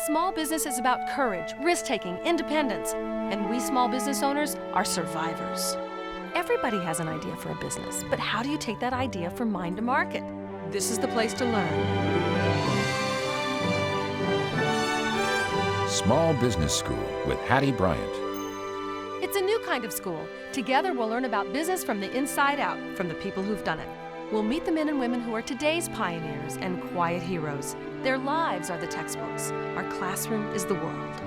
Small business is about courage, risk-taking, independence, and we small business owners are survivors. Everybody has an idea for a business, but how do you take that idea from mind to market? This is the place to learn. Small Business School with Hattie Bryant. It's a new kind of school. Together we'll learn about business from the inside out, from the people who've done it. We'll meet the men and women who are today's pioneers and quiet heroes. Their lives are the textbooks. Our classroom is the world.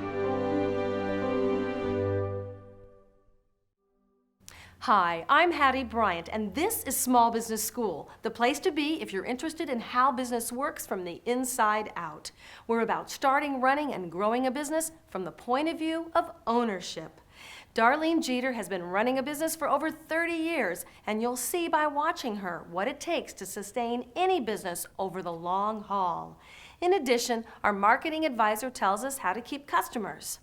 Hi, I'm Hattie Bryant, and this is Small Business School, the place to be if you're interested in how business works from the inside out. We're about starting, running, and growing a business from the point of view of ownership. Darlene Jeter has been running a business for over 30 years, and you'll see by watching her what it takes to sustain any business over the long haul. In addition, our marketing advisor tells us how to keep customers.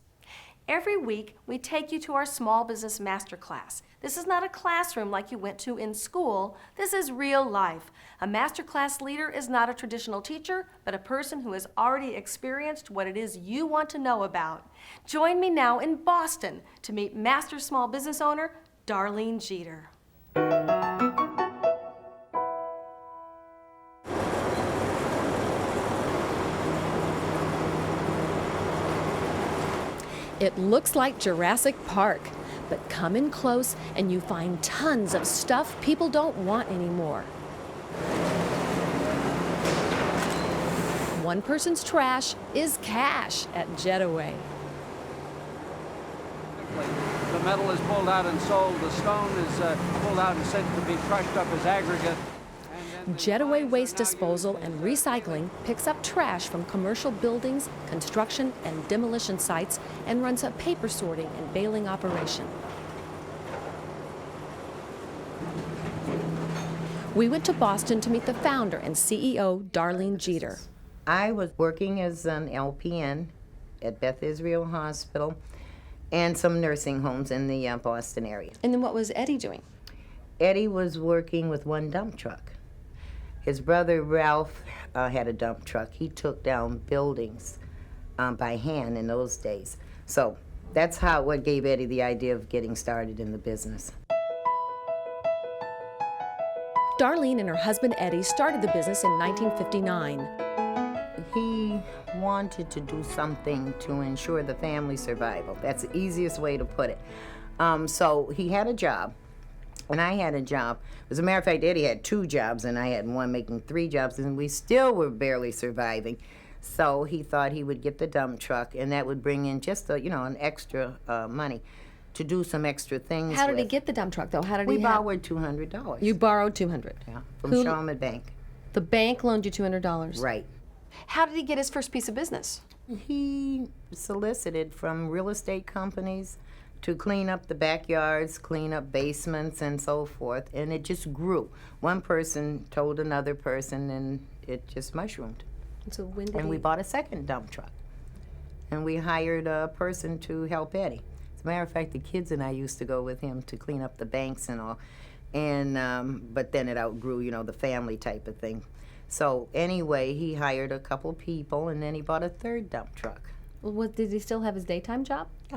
Every week, we take you to our Small Business Masterclass. This is not a classroom like you went to in school. This is real life. A Masterclass leader is not a traditional teacher, but a person who has already experienced what it is you want to know about. Join me now in Boston to meet Master Small Business owner, Darlene Jeter. It looks like Jurassic Park, but come in close and you find tons of stuff people don't want anymore. One person's trash is cash at Jetaway. The metal is pulled out and sold, the stone is pulled out and sent to be crushed up as aggregate. Jetaway Waste Disposal and Recycling picks up trash from commercial buildings, construction, and demolition sites and runs a paper sorting and baling operation. We went to Boston to meet the founder and CEO, Darlene Jeter. I was working as an LPN at Beth Israel Hospital and some nursing homes in the Boston area. And then what was Eddie doing? Eddie was working with one dump truck. His brother Ralph had a dump truck. He took down buildings by hand in those days. So that's what gave Eddie the idea of getting started in the business. Darlene and her husband Eddie started the business in 1959. He wanted to do something to ensure the family survival. That's the easiest way to put it. So he had a job. And I had a job. As a matter of fact, Eddie had 2 jobs, and I had one, making 3 jobs, and we still were barely surviving. So he thought he would get the dump truck, and that would bring in just an extra money to do some extra things. How did he get the dump truck, though? How did we borrowed $200. You borrowed $200? Yeah, from Shawmut Bank. The bank loaned you $200? Right. How did he get his first piece of business? He solicited from real estate companies to clean up the backyards, clean up basements, and so forth, and it just grew. One person told another person, and it just mushroomed. So when did we bought a second dump truck, and we hired a person to help Eddie. As a matter of fact, the kids and I used to go with him to clean up the banks and all, and but then it outgrew, the family type of thing. So anyway, he hired a couple people, and then he bought a third dump truck. Well, did he still have his daytime job? Yeah.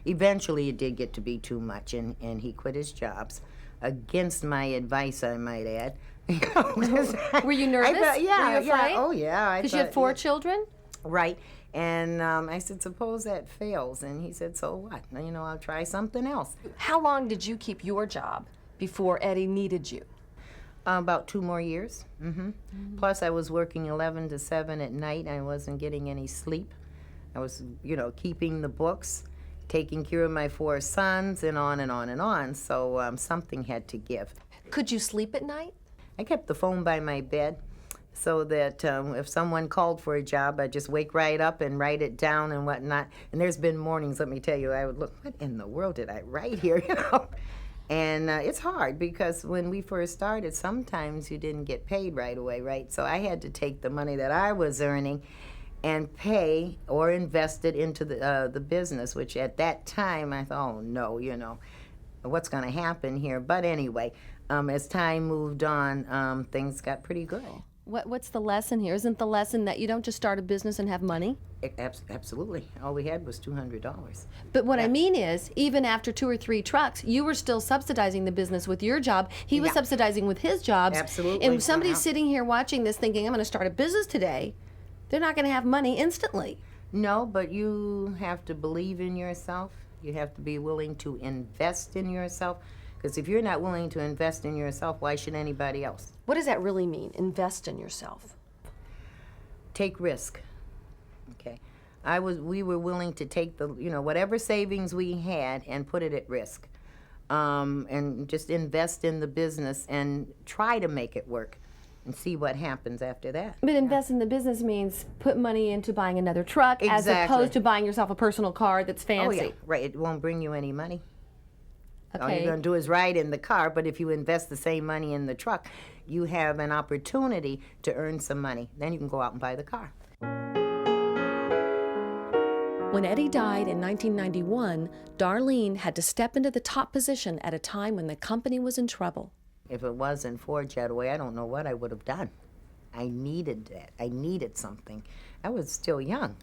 Eventually, it did get to be too much, and he quit his jobs, against my advice, I might add. Were you nervous? Were you afraid? Yeah. Oh, yeah. Because you had 4 children? Right. And I said, suppose that fails. And he said, so what? I'll try something else. How long did you keep your job before Eddie needed you? About 2 more years. Plus, I was working 11 to 7 at night. I wasn't getting any sleep. I was, keeping the books, taking care of my 4 sons, and on and on and on. So something had to give. Could you sleep at night? I kept the phone by my bed so that if someone called for a job, I'd just wake right up and write it down and whatnot. And there's been mornings, let me tell you, I would look, what in the world did I write here, And it's hard because when we first started, sometimes you didn't get paid right away, right? So I had to take the money that I was earning and pay or invest it into the business, which at that time I thought, oh no, what's going to happen here? But anyway, as time moved on, things got pretty good. What's the lesson here? Isn't the lesson that you don't just start a business and have money? Absolutely. All we had was $200. But what I mean is, even after 2 or 3 trucks, you were still subsidizing the business with your job. He was subsidizing with his jobs. Absolutely. And somebody's sitting here watching this thinking, I'm going to start a business today. They're not going to have money instantly. No, but you have to believe in yourself. You have to be willing to invest in yourself. Because if you're not willing to invest in yourself, why should anybody else? What does that really mean, invest in yourself? Take risk. Okay. We were willing to take the, whatever savings we had and put it at risk. And just invest in the business and try to make it work and see what happens after that. But invest in the business means put money into buying another truck as opposed to buying yourself a personal car that's fancy. Oh, yeah, right. It won't bring you any money. Okay. All you're going to do is ride in the car, but if you invest the same money in the truck, you have an opportunity to earn some money. Then you can go out and buy the car. When Eddie died in 1991, Darlene had to step into the top position at a time when the company was in trouble. If it wasn't for Jetaway, I don't know what I would have done. I needed that. I needed something. I was still young.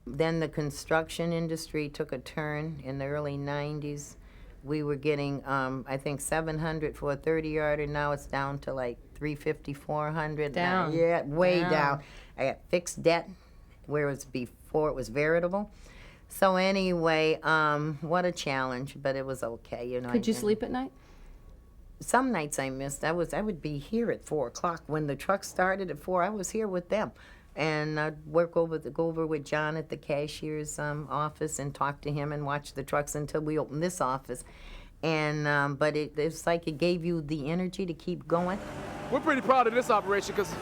Then the construction industry took a turn in the early 90s. We were getting, I think, $700 for a 30-yarder. Now it's down to like $350, $400. Down. Yeah, way down. I got fixed debt, whereas before it was veritable. So anyway, what a challenge, but it was okay. Could you sleep at night? Some nights I missed. I would be here at 4 o'clock. When the truck started at 4, I was here with them. And I'd go over with John at the cashier's office and talk to him and watch the trucks until we opened this office. And but it's like it gave you the energy to keep going. We're pretty proud of this operation because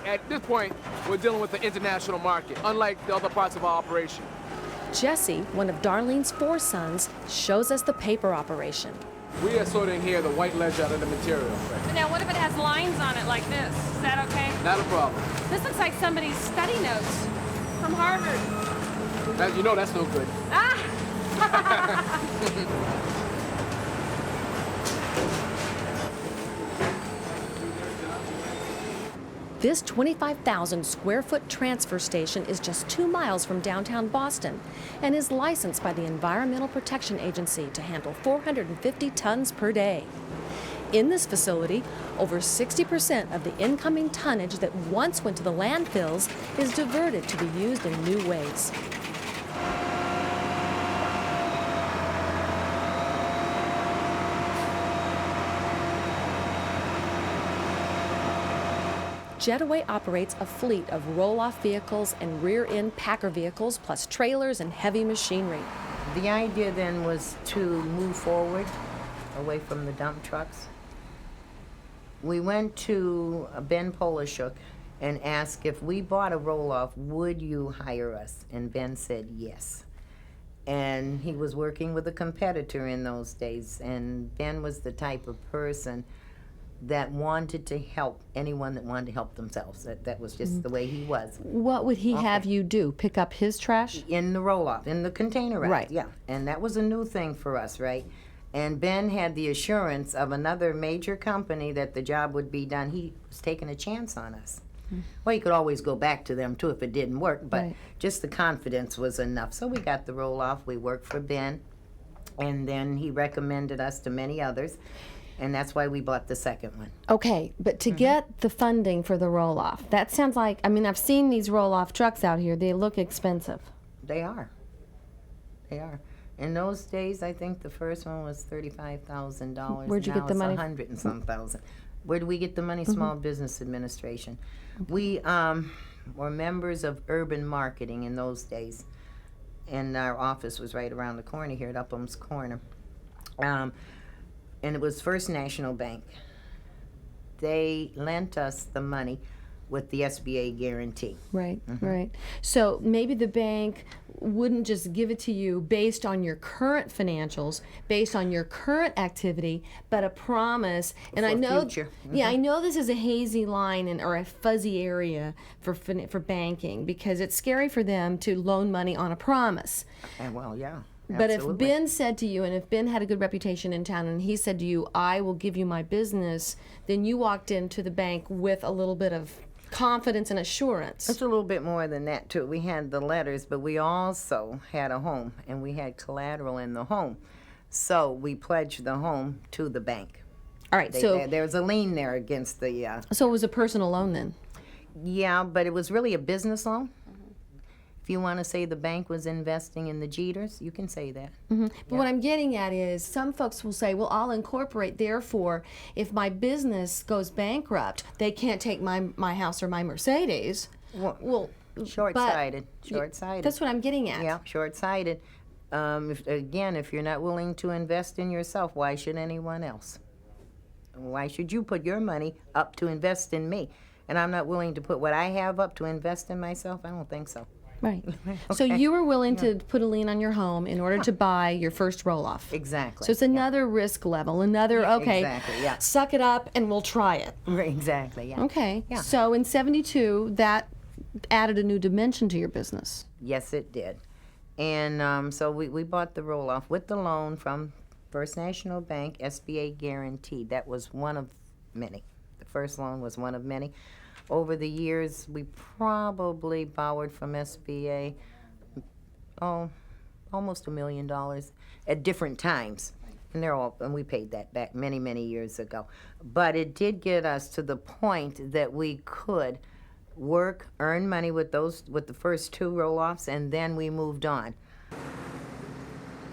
at this point we're dealing with the international market, unlike the other parts of our operation. Jesse, one of Darlene's 4 sons, shows us the paper operation. We are sorting here the white ledge out of the material. Now, what if it has lines on it like this? Is that okay? Not a problem. This looks like somebody's study notes from Harvard. Now, you know that's no good. This 25,000 square foot transfer station is just 2 miles from downtown Boston and is licensed by the Environmental Protection Agency to handle 450 tons per day. In this facility, over 60% of the incoming tonnage that once went to the landfills is diverted to be used in new ways. Jetaway operates a fleet of roll-off vehicles and rear-end packer vehicles, plus trailers and heavy machinery. The idea then was to move forward away from the dump trucks. We went to Ben Polishuk and asked if we bought a roll-off, would you hire us? And Ben said yes. And he was working with a competitor in those days, and Ben was the type of person that wanted to help anyone that wanted to help themselves. That was just the way he was. What would he have you do? Pick up his trash? In the roll-off, in the container rack. Right. Yeah, and that was a new thing for us, right? And Ben had the assurance of another major company that the job would be done. He was taking a chance on us. Well, you could always go back to them, too, if it didn't work, but just the confidence was enough. So we got the roll-off. We worked for Ben, and then he recommended us to many others. And that's why we bought the second one. Okay, but to get the funding for the roll-off, that sounds like, I mean, I've seen these roll-off trucks out here. They look expensive. They are. They are. In those days, I think the first one was $35,000. Where'd you get the money? Now it's $100 and some thousand. Where do we get the money? Small Business Administration. We were members of urban marketing in those days. And our office was right around the corner here at Upham's Corner. And it was First National Bank. They lent us the money with the SBA guarantee. Right, right. So maybe the bank wouldn't just give it to you based on your current financials, based on your current activity, but a promise. And For I know, future. yeah, I know this is a hazy line or a fuzzy area for banking because it's scary for them to loan money on a promise. And well, yeah. But if absolutely. Ben said to you, and if Ben had a good reputation in town, and he said to you, I will give you my business, then you walked into the bank with a little bit of confidence and assurance. It's a little bit more than that, too. We had the letters, but we also had a home, and we had collateral in the home. So we pledged the home to the bank. All right, so There's a lien there against the... so it was a personal loan then? Yeah, but it was really a business loan. If you want to say the bank was investing in the Jeters, you can say that. But what I'm getting at is some folks will say, well, I'll incorporate, therefore, if my business goes bankrupt, they can't take my house or my Mercedes. Well, Short-sighted. Short-sighted. That's what I'm getting at. Yeah, short-sighted. If you're not willing to invest in yourself, why should anyone else? Why should you put your money up to invest in me? And I'm not willing to put what I have up to invest in myself? I don't think so. Right. So you were willing to put a lien on your home in order to buy your first roll-off. Exactly. So it's another risk level, another, okay, exactly, yeah. suck it up and we'll try it. Exactly, yeah. Okay. Yeah. So in 72, that added a new dimension to your business. Yes, it did. And so we bought the roll-off with the loan from First National Bank, SBA guaranteed. That was one of many. The first loan was one of many. Over the years, we probably borrowed from SBA, almost $1 million at different times. And we paid that back many, many years ago. But it did get us to the point that we could work, earn money with the first two roll-offs, and then we moved on.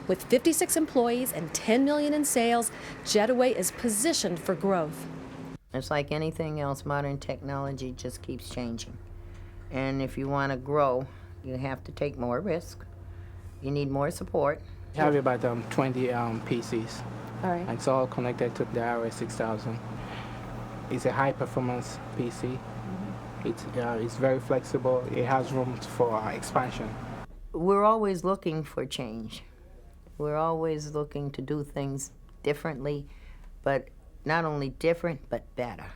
With 56 employees and $10 million in sales, Jetaway is positioned for growth. It's like anything else, modern technology just keeps changing. And if you want to grow, you have to take more risk. You need more support. We have about 20 PCs. All right. And it's all connected to the RS6000. It's a high-performance PC. It's very flexible. It has room for expansion. We're always looking for change. We're always looking to do things differently, but not only different, but better.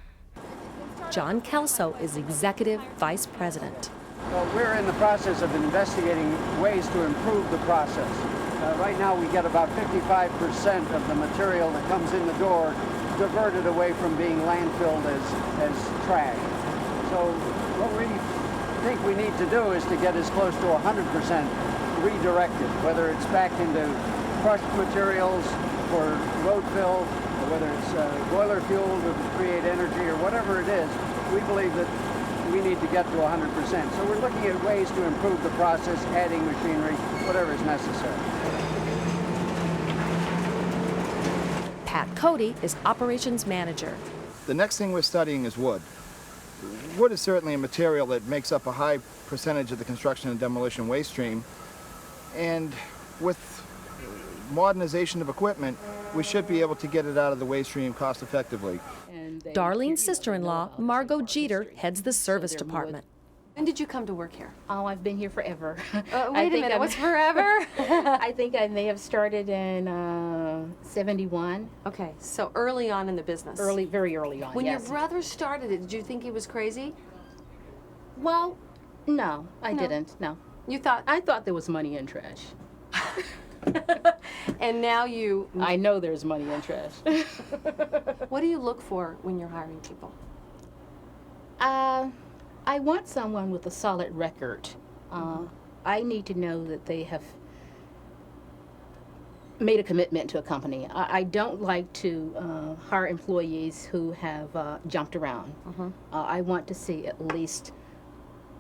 John Kelso is Executive Vice President. Well, we're in the process of investigating ways to improve the process. Right now we get about 55% of the material that comes in the door diverted away from being landfilled as trash. So what we think we need to do is to get as close to 100% redirected, whether it's back into crushed materials for road fill, or whether it's boiler fuel to create energy, or whatever it is. We believe that we need to get to 100%. So we're looking at ways to improve the process, adding machinery, whatever is necessary. Pat Cody is Operations Manager. The next thing we're studying is wood. Wood is certainly a material that makes up a high percentage of the construction and demolition waste stream. And with modernization of equipment, we should be able to get it out of the waste stream cost effectively. Darlene's sister-in-law, Margot Jeter, heads the service department. When did you come to work here? Oh, I've been here forever. Wait a minute, what's forever? I think I may have started in 71. Okay, so early on in the business. Very early on, When yes. your brother started it, did you think he was crazy? Well, no, I didn't, no. You thought... I thought there was money in trash. And now you... I know there's money in trash. What do you look for when you're hiring people? I want someone with a solid record. I need to know that they have made a commitment to a company. I don't like to hire employees who have jumped around. I want to see at least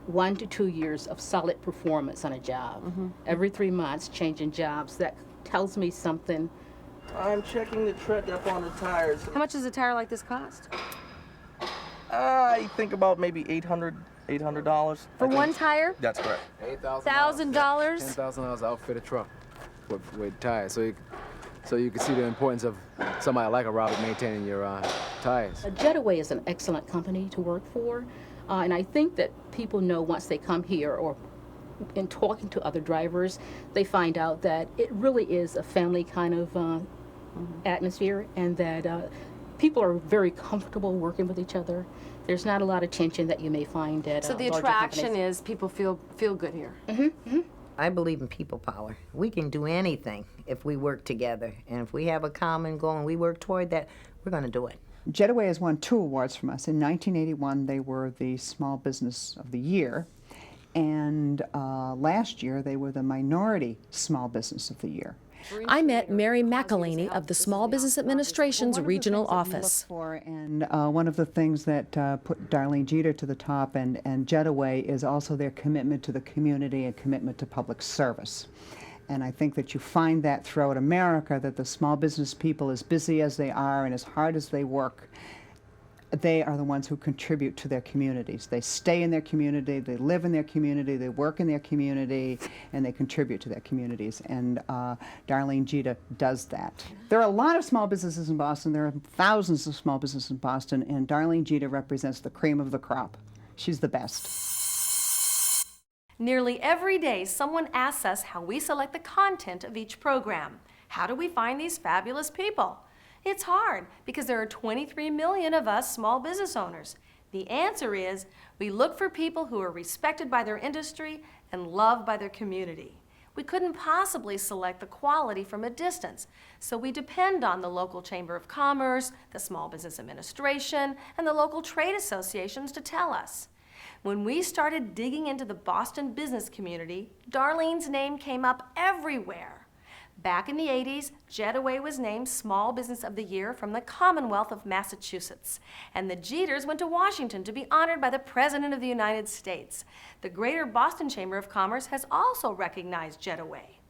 1 to 2 years of solid performance on a job. Every 3 months, changing jobs, that tells me something. I'm checking the tread up on the tires. How much does a tire like this cost? I think about maybe $800. For one tire? That's correct. $1,000? $10,000 to outfit a truck with tires. So you can see the importance of somebody like a Robert maintaining your tires. Jetaway is an excellent company to work for, and I think that people know once they come here, or in talking to other drivers, they find out that it really is a family kind of atmosphere, and that people are very comfortable working with each other. There's not a lot of tension that you may find at So the larger attraction companies. is people feel good here. I believe in people power. We can do anything if we work together. And if we have a common goal and we work toward that, we're going to do it. Jetaway has won 2 awards from us. In 1981, they were the Small Business of the Year, and last year they were the Minority Small Business of the Year. I met Mary McElhaney of the Small Business Administration's regional office. And one of the things that put Darlene Jeter to the top and Jetaway is also their commitment to the community and commitment to public service. And I think that you find that throughout America, that the small business people, as busy as they are and as hard as they work, they are the ones who contribute to their communities. They stay in their community, they live in their community, they work in their community, and they contribute to their communities. And Darlene Jeter does that. There are a lot of small businesses in Boston. There are thousands of small businesses in Boston, and Darlene Jeter represents the cream of the crop. She's the best. Nearly every day, someone asks us how we select the content of each program. How do we find these fabulous people? It's hard because there are 23 million of us small business owners. The answer is we look for people who are respected by their industry and loved by their community. We couldn't possibly select the quality from a distance, so we depend on the local Chamber of Commerce, the Small Business Administration, and the local trade associations to tell us. When we started digging into the Boston business community, Darlene's name came up everywhere. Back in the 80s, Jetaway was named Small Business of the Year from the Commonwealth of Massachusetts, and the Jeters went to Washington to be honored by the President of the United States. The Greater Boston Chamber of Commerce has also recognized Jetaway.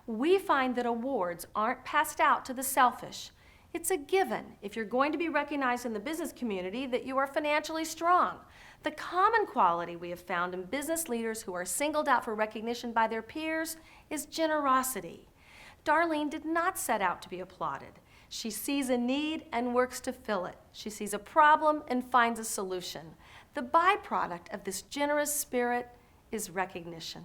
We find that awards aren't passed out to the selfish. It's a given, if you're going to be recognized in the business community, that you are financially strong. The common quality we have found in business leaders who are singled out for recognition by their peers is generosity. Darlene did not set out to be applauded. She sees a need and works to fill it. She sees a problem and finds a solution. The byproduct of this generous spirit is recognition.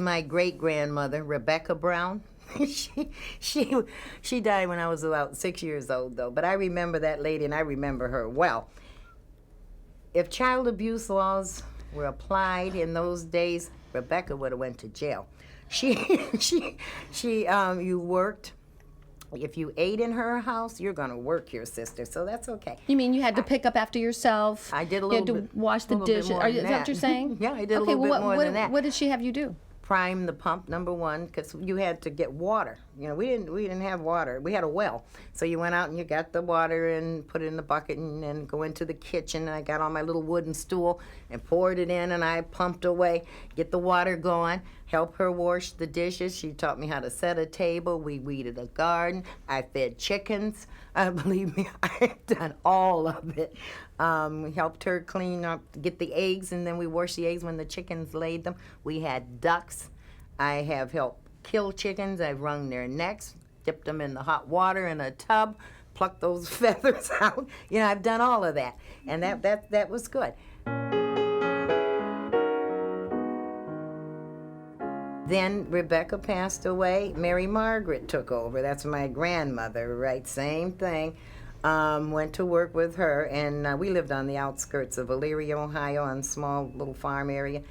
My great-grandmother, Rebecca Brown, she died when I was about 6 years old, though, but I remember that lady and I remember her well. If child abuse laws were applied in those days, Rebecca would have went to jail. You worked. If you ate in her house, you're going to work your sister, so that's okay. You mean you had to pick up after yourself? I did a little bit. You had to wash the dishes. Is that what you're saying? Yeah, I did a little bit more than that. What did she have you do? Prime the pump, number one, because you had to get water. You know, we didn't have water. We had a well. So you went out and you got the water and put it in the bucket and then go into the kitchen. And I got on my little wooden stool and poured it in and I pumped away, get the water going, help her wash the dishes. She taught me how to set a table. We weeded a garden. I fed chickens. Believe me, I've done all of it. Helped her clean up, get the eggs, and then we washed the eggs when the chickens laid them. We had ducks. I have helped kill chickens. I've wrung their necks, dipped them in the hot water in a tub, plucked those feathers out. You know, I've done all of that, and that was good. Then Rebecca passed away. Mary Margaret took over. That's my grandmother, right? Same thing. Went to work with her, and we lived on the outskirts of Elyria, Ohio, on a small little farm area.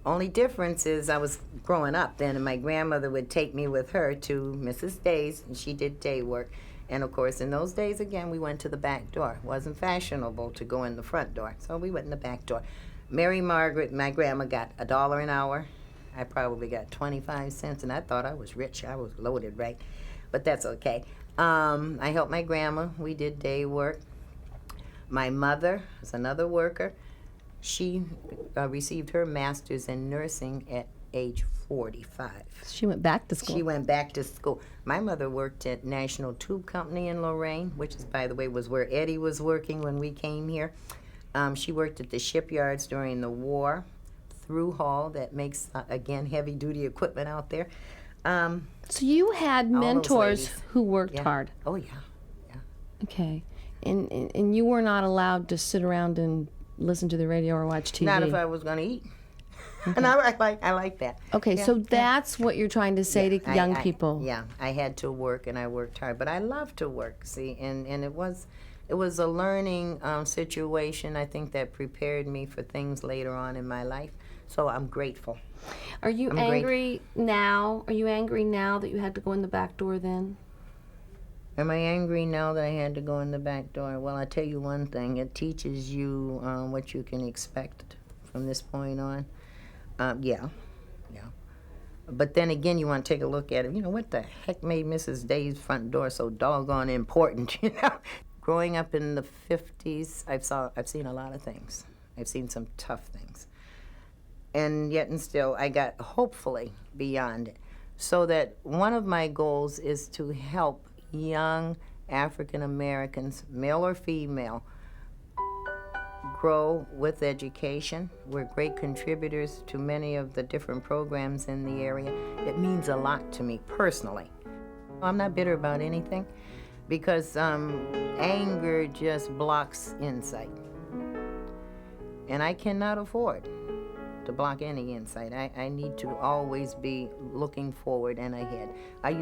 Only difference is I was growing up then, and my grandmother would take me with her to Mrs. Day's, and she did day work. And of course, in those days, again, we went to the back door. It wasn't fashionable to go in the front door, so we went in the back door. Mary Margaret, my grandma, got $1 an hour. I probably got 25 cents, and I thought I was rich. I was loaded, right? But that's okay. I helped my grandma. We did day work. My mother was another worker. She received her master's in nursing at age 45. She went back to school. She went back to school. My mother worked at National Tube Company in Lorraine, which is, by the way, was where Eddie was working when we came here. She worked at the shipyards during the war, through Hall, that makes, again, heavy-duty equipment out there. So you had mentors who worked hard. Oh, yeah. Okay. And you were not allowed to sit around and listen to the radio or watch TV? Not if I was going to eat. Okay. And I like that. Okay, so that's what you're trying to say to young people. Yeah, I had to work, and I worked hard. But I love to work, see, and it was a learning situation, I think, that prepared me for things later on in my life. So I'm grateful. Are you I'm angry now? Are you angry now that you had to go in the back door then? Am I angry now that I had to go in the back door? Well, I'll tell you one thing. It teaches you what you can expect from this point on. Yeah. But then again, you want to take a look at it. You know, what the heck made Mrs. Day's front door so doggone important, you know? Growing up in the 50s, I've seen a lot of things. I've seen some tough things. And yet and still, I got hopefully beyond it. So that one of my goals is to help young African Americans, male or female, grow with education. We're great contributors to many of the different programs in the area. It means a lot to me personally. I'm not bitter about anything because anger just blocks insight. And I cannot afford to block any insight. I need to always be looking forward and ahead. I'll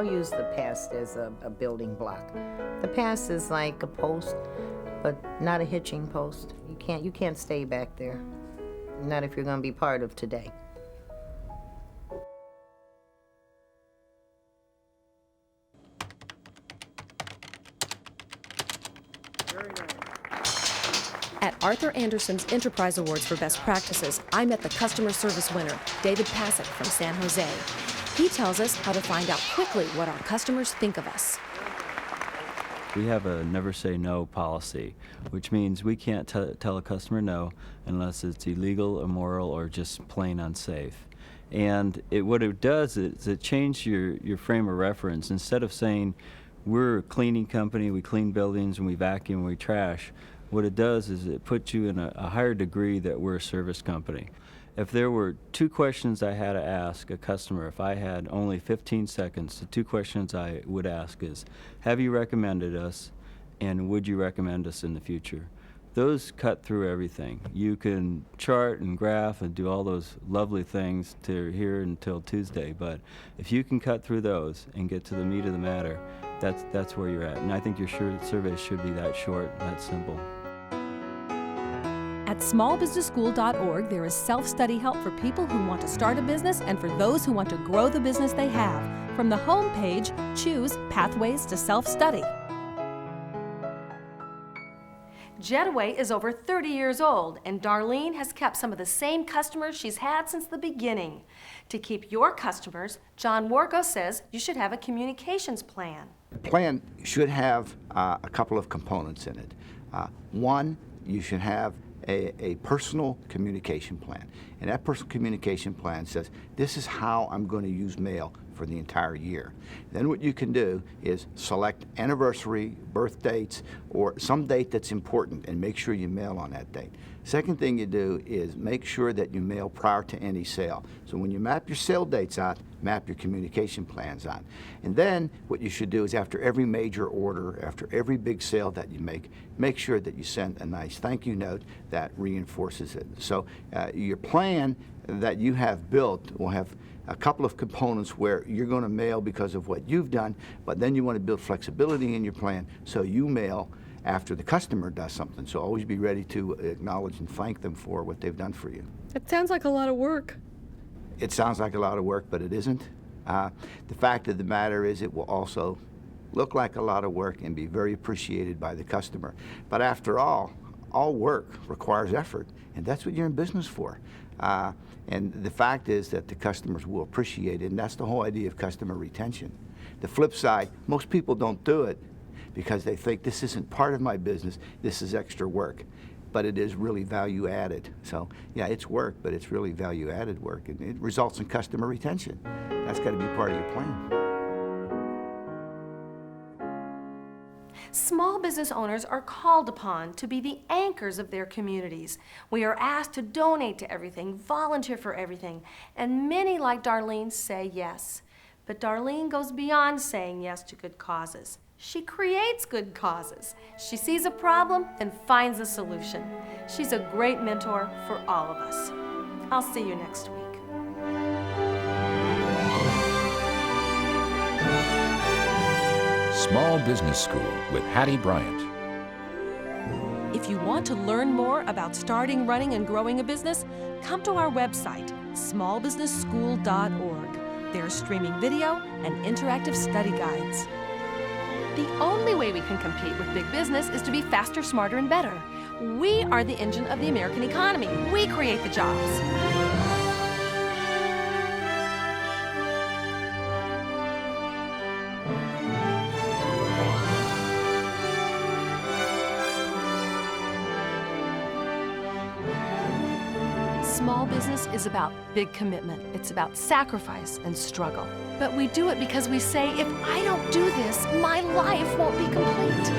use the past as a building block. The past is like a post, but not a hitching post. You can't stay back there. Not if you're going to be part of today. At Arthur Anderson's Enterprise Awards for Best Practices, I met the customer service winner, David Passek from San Jose. He tells us how to find out quickly what our customers think of us. We have a never say no policy, which means we can't tell a customer no unless it's illegal, immoral, or just plain unsafe. And what it does is it changes your frame of reference. Instead of saying we're a cleaning company, we clean buildings and we vacuum and we trash, what it does is it puts you in a higher degree that we're a service company. If there were 2 questions I had to ask a customer, if I had only 15 seconds, the 2 questions I would ask is, have you recommended us, and would you recommend us in the future? Those cut through everything. You can chart and graph and do all those lovely things to here until Tuesday, but if you can cut through those and get to the meat of the matter, that's where you're at. And I think your survey should be that short, that simple. At smallbusinessschool.org, there is self-study help for people who want to start a business and for those who want to grow the business they have. From the home page, choose Pathways to Self-Study. Jetaway is over 30 years old, and Darlene has kept some of the same customers she's had since the beginning. To keep your customers, John Wargo says you should have a communications plan. The plan should have a couple of components in it. One, you should have a personal communication plan. And that personal communication plan says, this is how I'm going to use mail for the entire year. Then what you can do is select anniversary, birth dates, or some date that's important and make sure you mail on that date. Second thing you do is make sure that you mail prior to any sale. So when you map your sale dates out, map your communication plans out. And then what you should do is after every major order, after every big sale that you make sure that you send a nice thank you note that reinforces it. So your plan that you have built will have a couple of components where you're going to mail because of what you've done, but then you want to build flexibility in your plan so you mail after the customer does something. So always be ready to acknowledge and thank them for what they've done for you. It sounds like a lot of work. It sounds like a lot of work, but it isn't. The fact of the matter is it will also look like a lot of work and be very appreciated by the customer. But after all work requires effort, and that's what you're in business for. And the fact is that the customers will appreciate it, and that's the whole idea of customer retention. The flip side, most people don't do it because they think this isn't part of my business, this is extra work. But it is really value added. So yeah, it's work, but it's really value added work, and it results in customer retention. That's got to be part of your plan. Small business owners are called upon to be the anchors of their communities. We are asked to donate to everything, volunteer for everything, and many, like Darlene, say yes. But Darlene goes beyond saying yes to good causes. She creates good causes. She sees a problem, then finds a solution. She's a great mentor for all of us. I'll see you next week. Small Business School with Hattie Bryant. If If you want to learn more about starting, running, and growing a business, come to our website, smallbusinessschool.org. There's streaming video and interactive study guides. The only way we can compete with big business is to be faster, smarter, and better. We are the engine of the American economy. We create the jobs. Small business is about big commitment. It's about sacrifice and struggle. But we do it because we say, if I don't do this, my life won't be complete.